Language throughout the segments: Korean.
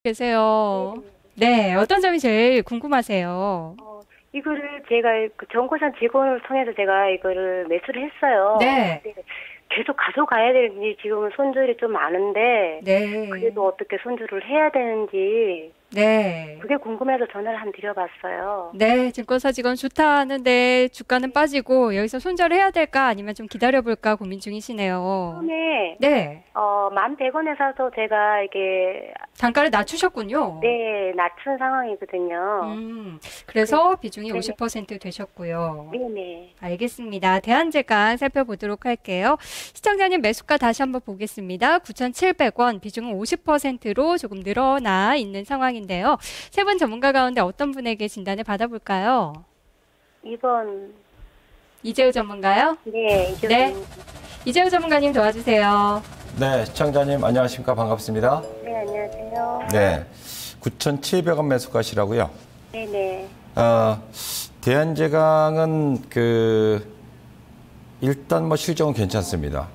계세요. 네, 어떤 점이 제일 궁금하세요? 이거를 제가 그 정고산 직원을 통해서 제가 이거를 매수를 했어요. 네. 근데 계속 가져가야 되는지 지금은 손절이 좀 많은데 네. 그래도 어떻게 손절을 해야 되는지 네. 그게 궁금해서 전화를 한번 드려봤어요. 네, 증권사 직원 좋다 하는데 주가는 빠지고 여기서 손절을 해야 될까 아니면 좀 기다려볼까 고민 중이시네요. 처음에 네, 11,100원에서도 제가 이게 단가를 낮추셨군요. 네 낮춘 상황이거든요. 그래서 비중이 네네. 50% 되셨고요. 네네. 알겠습니다. 대한제강 살펴보도록 할게요. 시청자님 매수가 다시 한번 보겠습니다. 9,700원, 비중은 50%로 조금 늘어나 있는 상황인데요. 세 분 전문가 가운데 어떤 분에게 진단을 받아볼까요? 2번. 이재우 전문가요? 네, 네. 이재우 전문가님 도와주세요. 네, 시청자님 안녕하십니까? 반갑습니다. 네, 안녕하세요. 네, 9,700원 매수가시라고요. 네네. 대한제강은 일단 뭐 실적은 괜찮습니다.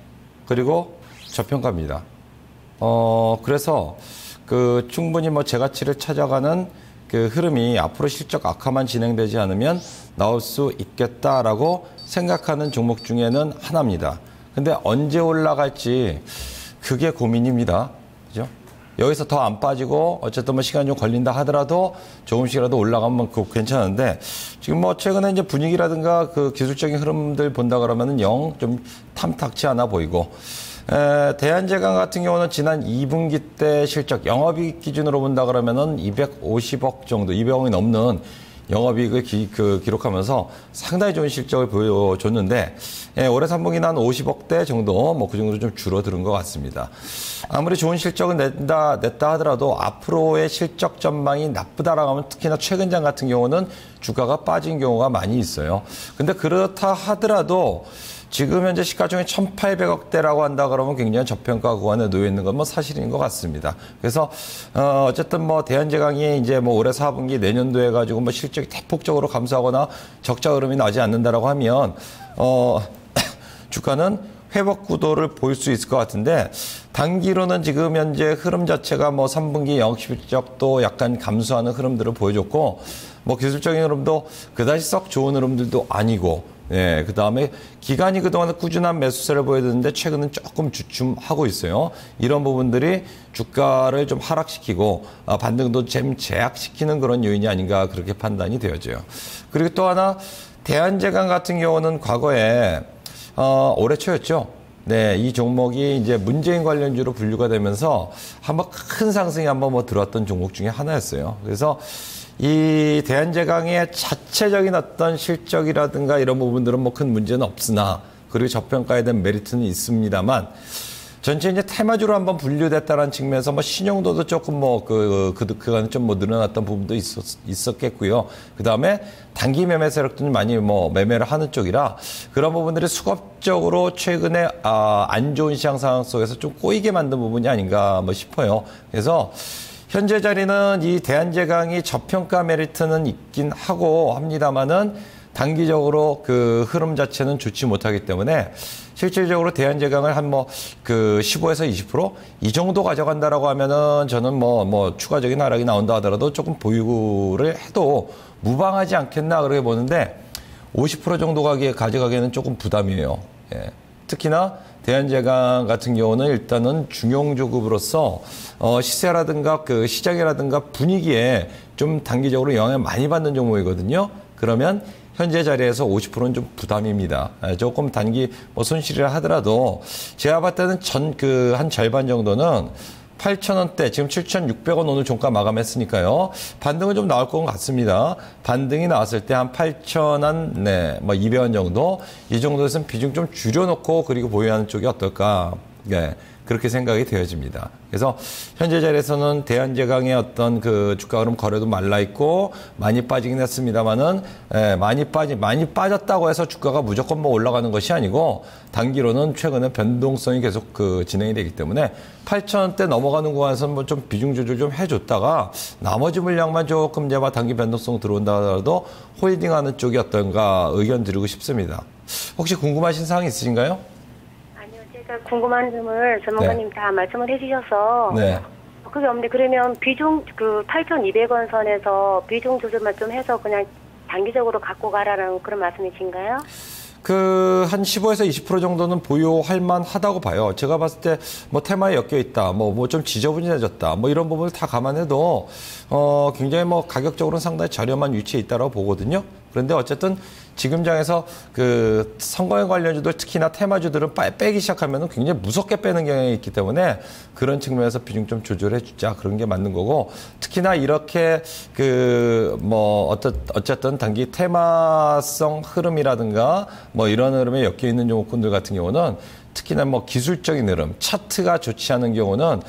그리고 저평가입니다. 그래서 충분히 뭐 제가치를 찾아가는 흐름이 앞으로 실적 악화만 진행되지 않으면 나올 수 있겠다라고 생각하는 종목 중에는 하나입니다. 근데 언제 올라갈지 그게 고민입니다. 그죠? 여기서 더 안 빠지고 어쨌든 뭐 시간이 좀 걸린다 하더라도 조금씩이라도 올라가면 그거 괜찮은데 지금 뭐 최근에 이제 분위기라든가 기술적인 흐름들 본다 그러면은 영 좀 탐탁치 않아 보이고 대한제강 같은 경우는 지난 2분기 때 실적 영업이익 기준으로 본다 그러면은 250억 정도, 200억이 넘는 영업이익을 기록하면서 상당히 좋은 실적을 보여줬는데 올해 3분기는 한 50억대 정도 뭐 그 정도 좀 줄어드는 것 같습니다. 아무리 좋은 실적을 냈다 하더라도 앞으로의 실적 전망이 나쁘다라고 하면 특히나 최근장 같은 경우는 주가가 빠진 경우가 많이 있어요. 근데 그렇다 하더라도 지금 현재 시가총액 1,800억대라고 한다 그러면 굉장히 저평가 구간에 놓여 있는 건 뭐 사실인 것 같습니다. 그래서 어쨌든 뭐 대한제강이 이제 뭐 올해 4분기 내년도에 가지고 뭐 실적이 대폭적으로 감소하거나 적자 흐름이 나지 않는다라고 하면 주가는 회복 구도를 보일 수 있을 것 같은데 단기로는 지금 현재 흐름 자체가 뭐 3분기 영업 실적도 약간 감소하는 흐름들을 보여줬고 뭐 기술적인 흐름도 그다지 썩 좋은 흐름들도 아니고 예, 그 다음에 기간이 그동안 꾸준한 매수세를 보여줬는데 최근은 조금 주춤하고 있어요. 이런 부분들이 주가를 좀 하락시키고 반등도 좀 제약시키는 그런 요인이 아닌가 그렇게 판단이 되어져요. 그리고 또 하나 대한제강 같은 경우는 과거에 올해 초였죠. 네, 이 종목이 이제 문재인 관련주로 분류가 되면서 한번 큰 상승이 한번 뭐 들어왔던 종목 중에 하나였어요. 그래서 이 대한제강의 자체적인 어떤 실적이라든가 이런 부분들은 뭐 큰 문제는 없으나 그리고 저평가에 대한 메리트는 있습니다만 전체 이제 테마주로 한번 분류됐다는 측면에서 뭐 신용도도 조금 뭐 그간에 좀 뭐 늘어났던 부분도 있었겠고요. 그 다음에 단기 매매 세력도 많이 뭐 매매를 하는 쪽이라 그런 부분들이 수급적으로 최근에 안 좋은 시장 상황 속에서 좀 꼬이게 만든 부분이 아닌가 뭐 싶어요. 그래서 현재 자리는 이 대한제강이 저평가 메리트는 있긴 하고 합니다만은 단기적으로 흐름 자체는 좋지 못하기 때문에 실질적으로 대한제강을 한 15에서 20%이 정도 가져간다라고 하면은 저는 뭐 추가적인 하락이 나온다 하더라도 조금 보유를 해도 무방하지 않겠나 그렇게 보는데 50% 정도 가져가기에는 조금 부담이에요. 예. 특히나 대한제강 같은 경우는 일단은 중용주급으로서 시세라든가 시장이라든가 분위기에 좀 단기적으로 영향을 많이 받는 종목이거든요. 그러면 현재 자리에서 50%는 좀 부담입니다. 조금 단기 손실이라 하더라도 제가 봤을 때는 한 절반 정도는 8,000원대, 지금 7,600원 오늘 종가 마감했으니까요. 반등은 좀 나올 것 같습니다. 반등이 나왔을 때 한 8,000원, 네, 200원 정도, 이 정도에서는 비중 좀 줄여놓고 그리고 보유하는 쪽이 어떨까, 네, 그렇게 생각이 되어집니다. 그래서 현재 자리에서는 대한제강의 어떤 주가 흐름 거래도 말라 있고 많이 빠지긴 했습니다만은 많이 빠졌다고 해서 주가가 무조건 뭐 올라가는 것이 아니고 단기로는 최근에 변동성이 계속 진행이 되기 때문에 8,000원대 넘어가는 구간에서는 뭐 좀 비중 조절 좀 해줬다가 나머지 물량만 조금 이제 단기 변동성 들어온다 하더라도 홀딩하는 쪽이 어떤가 의견 드리고 싶습니다. 혹시 궁금하신 사항 있으신가요? 제가 궁금한 점을 전문가님 다 말씀을 해주셔서 네. 그게 없는데 그러면 비중 그 8,200원 선에서 비중 조절만 좀 해서 그냥 단기적으로 갖고 가라는 그런 말씀이신가요? 한 15에서 20% 정도는 보유할 만하다고 봐요. 제가 봤을 때 뭐 테마에 엮여 있다, 뭐 좀 지저분해졌다, 뭐 이런 부분을 다 감안해도 굉장히 뭐 가격적으로는 상당히 저렴한 위치에 있다고 보거든요. 그런데 어쨌든 지금 장에서 그 선거에 관련주들 특히나 테마주들은 빼기 시작하면 굉장히 무섭게 빼는 경향이 있기 때문에 그런 측면에서 비중 좀 조절해 주자 그런 게 맞는 거고 특히나 이렇게 어쨌든 단기 테마성 흐름이라든가 뭐 이런 흐름에 엮여 있는 종목군들 같은 경우는 특히나 뭐 기술적인 흐름, 차트가 좋지 않은 경우는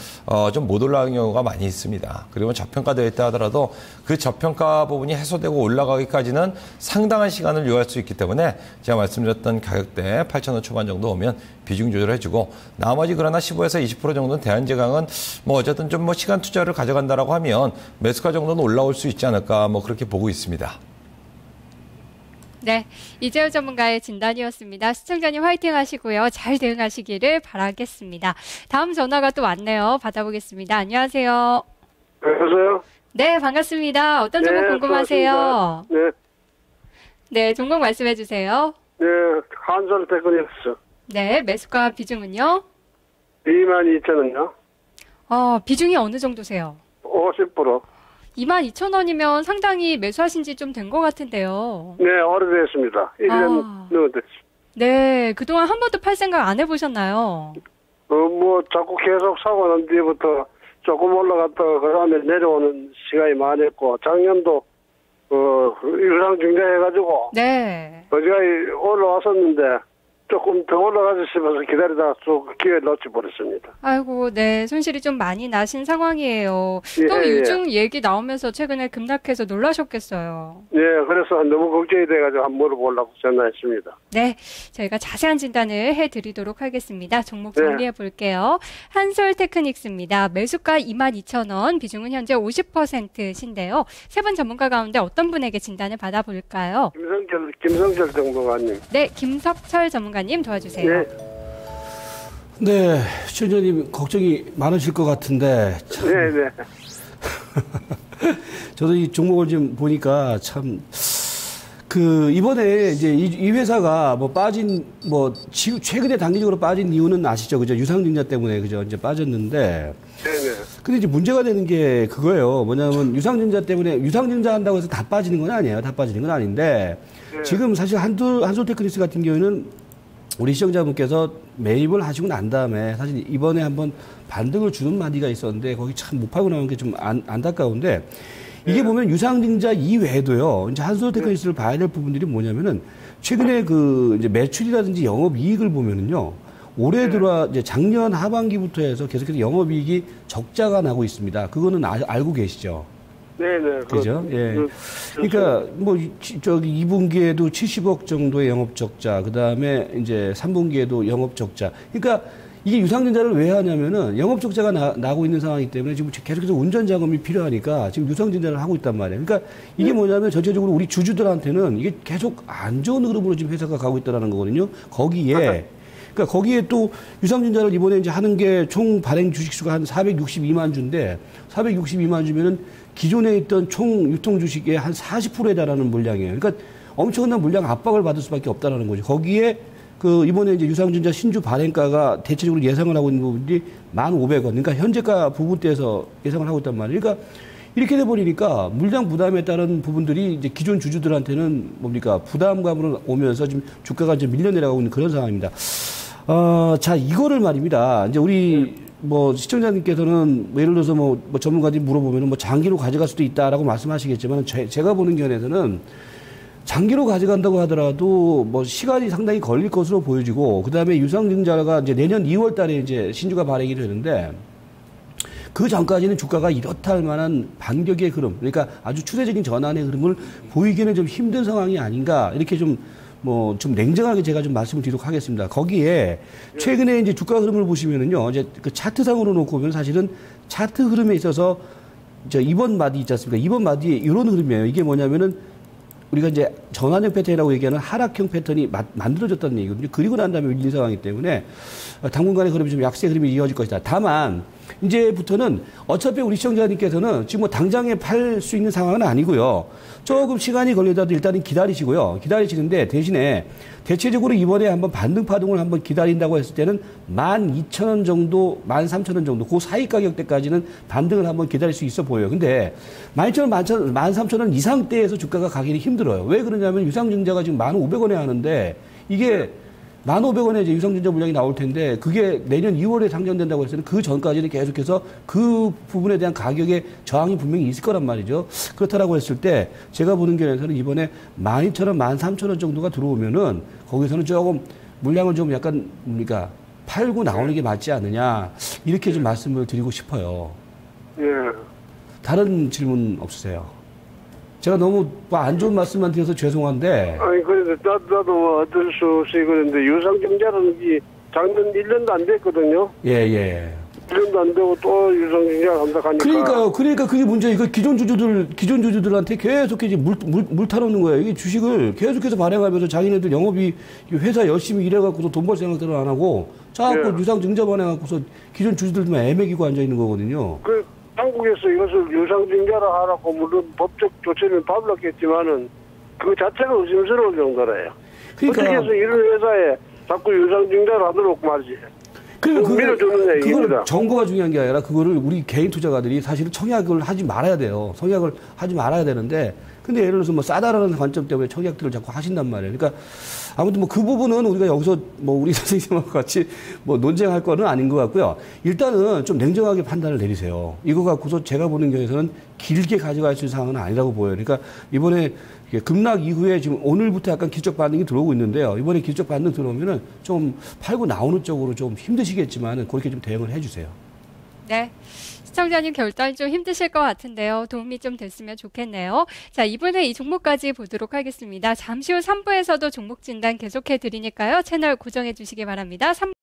좀 못 올라가는 경우가 많이 있습니다. 그리고 저평가되어 있다 하더라도 그 저평가 부분이 해소되고 올라가기까지는 상당한 시간을 요할 수 있기 때문에 제가 말씀드렸던 가격대 8,000원 초반 정도 오면 비중 조절해주고 나머지 그러나 15에서 20% 정도는 대한제강은 뭐 어쨌든 좀 뭐 시간 투자를 가져간다라고 하면 매수가 정도는 올라올 수 있지 않을까 뭐 그렇게 보고 있습니다. 네, 이재우 전문가의 진단이었습니다. 시청자님 화이팅 하시고요. 잘 대응하시기를 바라겠습니다. 다음 전화가 또 왔네요. 받아보겠습니다. 안녕하세요. 여보세요? 네, 반갑습니다. 어떤 종목 궁금하세요? 네. 네, 종목 말씀해 주세요. 네, 한솔테크닉스. 네, 매수가 비중은요? 22,000원요? 비중이 어느 정도세요? 50%. 22,000원이면 상당히 매수하신 지 좀 된 것 같은데요. 네, 오래됐습니다. 1년 넘었어요. 네, 그동안 한 번도 팔 생각 안 해보셨나요? 자꾸 계속 사고 난 뒤부터 조금 올라갔다가 그 다음에 내려오는 시간이 많았고, 작년도, 유상증자 해가지고, 네. 거기까지 올라왔었는데, 조금 더 올라가지 싶어서 기다리다가 쭉 기회를 놓쳐버렸습니다. 아이고, 네. 손실이 좀 많이 나신 상황이에요. 예, 또 예. 요즘 얘기 나오면서 최근에 급락해서 놀라셨겠어요. 네, 그래서 너무 걱정이 돼가지고 한번 물어보려고 전화했습니다. 네. 저희가 자세한 진단을 해드리도록 하겠습니다. 종목 네. 정리해 볼게요. 한솔테크닉스입니다. 매수가 22,000원, 비중은 현재 50%신데요. 세 분 전문가 가운데 어떤 분에게 진단을 받아볼까요? 김성철 전문가님. 네. 김석철 전문가님 도와주세요. 네. 네, 시청자님 걱정이 많으실 것 같은데 참, 네네. 저도 이 종목을 좀 보니까 참 이번에 이제 이 회사가 최근에 단기적으로 빠진 이유는 아시죠, 그죠? 유상증자 때문에 그죠? 이제 빠졌는데. 네네. 근데 이제 문제가 되는 게 그거예요. 뭐냐면 유상증자 때문에 유상증자 한다고 해서 다 빠지는 건 아니에요. 다 빠지는 건 아닌데 네. 지금 사실 한솔테크닉스 같은 경우에는 우리 시청자분께서 매입을 하시고 난 다음에 사실 이번에 한번 반등을 주는 마디가 있었는데 거기 참 못 팔고 나온 게 좀 안타까운데 이게 보면 유상증자 이외에도요. 이제 한솔테크닉스를 봐야 될 부분들이 뭐냐면은 최근에 이제 매출이라든지 영업이익을 보면은요. 올해 들어와 이제 작년 하반기부터 해서 계속해서 영업이익이 적자가 나고 있습니다. 그거는 알고 계시죠? 네네. 그죠? 예. 그러니까, 2분기에도 70억 정도의 영업적자, 그 다음에 이제 3분기에도 영업적자. 그러니까 이게 유상증자를 왜 하냐면은 영업적자가 나고 있는 상황이기 때문에 지금 계속해서 운전자금이 필요하니까 지금 유상증자를 하고 있단 말이에요. 그러니까 이게 뭐냐면 전체적으로 우리 주주들한테는 이게 계속 안 좋은 흐름으로 지금 회사가 가고 있다는 거거든요. 그러니까 거기에 또 유상증자를 이번에 이제 하는 게 총 발행 주식수가 한 462만 주인데 462만 주면은 기존에 있던 총 유통 주식의 한 40%에 달하는 물량이에요. 그러니까 엄청난 물량 압박을 받을 수밖에 없다라는 거죠. 거기에 이번에 이제 유상증자 신주 발행가가 대체적으로 예상을 하고 있는 부분이 1,500원. 그러니까 현재가 부분대에서 예상을 하고 있단 말이에요. 그러니까 이렇게 돼버리니까 물량 부담에 따른 부분들이 이제 기존 주주들한테는 부담감으로 오면서 지금 주가가 이제 밀려 내려가고 있는 그런 상황입니다. 자, 이거를 말입니다. 이제 우리 시청자님께서는 예를 들어서 전문가들이 물어보면 장기로 가져갈 수도 있다라고 말씀하시겠지만 제가 보는 견해에서는 장기로 가져간다고 하더라도 시간이 상당히 걸릴 것으로 보여지고 그다음에 유상증자가 이제 내년 2월 달에 이제 신주가 발행이 되는데 그 전까지는 주가가 이렇다 할 만한 반격의 흐름, 그러니까 아주 추세적인 전환의 흐름을 보이기는 좀 힘든 상황이 아닌가 이렇게 좀 냉정하게 제가 좀 말씀을 드리도록 하겠습니다. 거기에 최근에 이제 주가 흐름을 보시면은요, 이제 그 차트상으로 놓고 보면 사실은 차트 흐름에 있어서 이번 마디 있지 않습니까? 이번 마디에 이런 흐름이에요. 이게 뭐냐면은 우리가 이제 전환형 패턴이라고 얘기하는 하락형 패턴이 만들어졌다는 얘기거든요. 그리고 난 다음에 밀린 상황이기 때문에 당분간의 흐름이 좀 약세 흐름이 이어질 것이다. 다만 이제부터는 어차피 우리 시청자님께서는 지금 뭐 당장에 팔 수 있는 상황은 아니고요. 조금 시간이 걸리더라도 일단은 기다리시고요. 기다리시는데 대신에 대체적으로 이번에 한번 반등 파동을 한번 기다린다고 했을 때는 12,000원 정도, 13,000원 정도 그 사이 가격대까지는 반등을 한번 기다릴 수 있어 보여요. 근데 12,000원, 13,000원 이상대에서 주가가 가기는 힘들어요. 왜 그러냐면 유상증자가 지금 1,500원에 하는데 이게 1,500원에 이제 유상증자 물량이 나올 텐데 그게 내년 2월에 상장된다고 했을 때 그 전까지는 계속해서 그 부분에 대한 가격의 저항이 분명히 있을 거란 말이죠. 그렇다라고 했을 때 제가 보는 견해에서는 이번에 12,000원, 13,000원 정도가 들어오면은 거기서는 조금 물량을 좀 약간 뭡니까 팔고 나오는 게 맞지 않느냐 이렇게 좀 말씀을 드리고 싶어요. 예. 다른 질문 없으세요? 제가 너무 안 좋은 말씀만 드려서 죄송한데. 아니, 그래도 나도 뭐 어쩔 수 없이 그런데 유상증자라는 게 작년 1년도 안 됐거든요. 예, 예. 1년도 안 되고 또 유상증자를 한다 하니까. 그러니까 그게 문제예요. 이거 기존 주주들한테 계속 이제 물 타놓는 거예요. 이게 주식을 계속해서 발행하면서 자기네들 영업이 회사 열심히 일해갖고서 돈 벌 생각들을 안 하고 자꾸 예. 유상증자 발행하고서 기존 주주들만 애매기고 앉아있는 거거든요. 한국에서 이것을 유상증자라 하라고 물론 법적 조치는 밟았겠지만은 그 자체가 의심스러울 정도래요. 그러니까 어떻게 해서 이런 회사에 자꾸 유상증자를 하도록 말이지. 그걸 얘기입니다. 정보가 중요한 게 아니라 그거를 우리 개인 투자가들이 사실은 청약을 하지 말아야 돼요. 청약을 하지 말아야 되는데 근데 예를 들어서 뭐 싸다라는 관점 때문에 청약들을 자꾸 하신단 말이에요. 그러니까 아무튼 뭐 그 부분은 우리가 여기서 뭐 우리 선생님하고 같이 뭐 논쟁할 거는 아닌 것 같고요. 일단은 좀 냉정하게 판단을 내리세요. 이거 갖고서 제가 보는 경우에서는 길게 가져갈 수 있는 상황은 아니라고 보여요. 그러니까 이번에 급락 이후에 지금 오늘부터 약간 기적 반등이 들어오고 있는데요. 이번에 기적 반등 들어오면은 좀 팔고 나오는 쪽으로 좀 힘드시겠지만은 그렇게 좀 대응을 해주세요. 네. 시청자님 결단이 좀 힘드실 것 같은데요. 도움이 좀 됐으면 좋겠네요. 자, 2부는 이 종목까지 보도록 하겠습니다. 잠시 후 3부에서도 종목 진단 계속해 드리니까요. 채널 고정해 주시기 바랍니다.